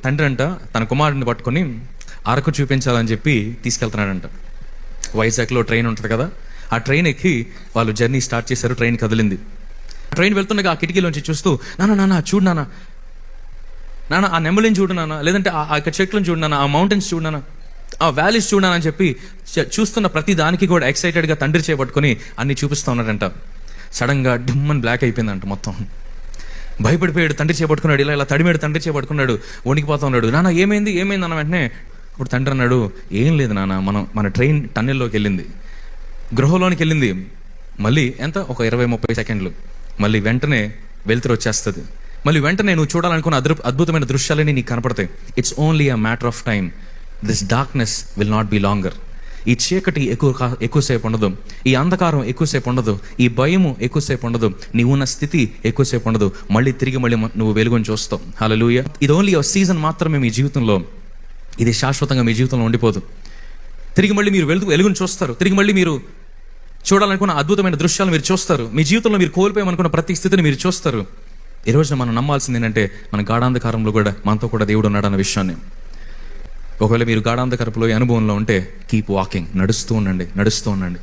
తండ్రి అంట తన కుమారుడిని పట్టుకొని అరకు చూపించాలని చెప్పి తీసుకెళ్తున్నాడంట. వైజాగ్లో ట్రైన్ ఉంటుంది కదా, ఆ ట్రైన్ ఎక్కి వాళ్ళు జర్నీ స్టార్ట్ చేశారు. ట్రైన్ కదిలింది. ట్రైన్ వెళ్తుండగా ఆ కిటికీలోంచి చూస్తూ, నాన్న చూడు నాన్న ఆ నెమ్మలిని చూడు నాన్న, లేదంటే ఆ చెట్లను చూడు నాన్న, ఆ మౌంటైన్స్ చూడు నాన్న, ఆ వ్యాలీస్ చూడనా అని చెప్పి చూస్తున్న ప్రతి దానికి కూడా ఎక్సైటెడ్గా తండ్రి చేపట్టుకొని అన్ని చూపిస్తూ ఉన్నాడంట. సడన్గా డిమ్మని బ్లాక్ అయిపోయిందంట మొత్తం. భయపడిపోయాడు. తండ్రి చేపట్టుకున్నాడు, ఇలా తడిమేడు తండ్రి చేపట్టుకున్నాడు, వణికిపోతా ఉన్నాడు. నాన్న ఏమైంది అన్న వెంటనే ఇప్పుడు తండ్రి అన్నాడు, ఏం లేదు నాన్న, మన ట్రైన్ టన్నెల్లోకి వెళ్ళింది, గృహలోనికి వెళ్ళింది. మళ్ళీ ఎంత ఒక 20-30 సెకండ్లు, మళ్ళీ వెంటనే వెలుతురు వచ్చేస్తుంది. మళ్ళీ వెంటనే నువ్వు చూడాలనుకున్న అద్భుతమైన దృశ్యాలని నీకు కనపడతాయి. It's only a matter of time. This darkness will not be longer. ఈ చీకటి ఎక్కువసేపు ఉండదు, ఈ అంధకారం ఎక్కువసేపు ఉండదు, ఈ భయము ఎక్కువసేపు ఉండదు, నీవు ఉన్న స్థితి ఎక్కువసేపు ఉండదు. మళ్ళీ నువ్వు వెలుగుని చూస్తావు. హల్లెలూయా. ఇది ఓన్లీ ఒక సీజన్ మాత్రమే మీ జీవితంలో, ఇది శాశ్వతంగా మీ జీవితంలో ఉండిపోదు. తిరిగి మళ్ళీ మీరు వెలుగుని చూస్తారు. తిరిగి మళ్ళీ మీరు చూడాలనుకున్న అద్భుతమైన దృశ్యాలు మీరు చూస్తారు. మీ జీవితంలో మీరు కోల్పోయామనుకున్న ప్రతి స్థితిని మీరు చూస్తారు. ఈ రోజున మనం నమ్మాల్సింది ఏంటంటే, మన గాఢాంధకారంలో కూడా మనతో కూడా దేవుడు ఉన్నాడన్న విషయాన్ని. ఒకవేళ మీరు గాఢాంధకరపులో అనుభవంలో ఉంటే, కీప్ వాకింగ్, నడుస్తూ ఉండండి.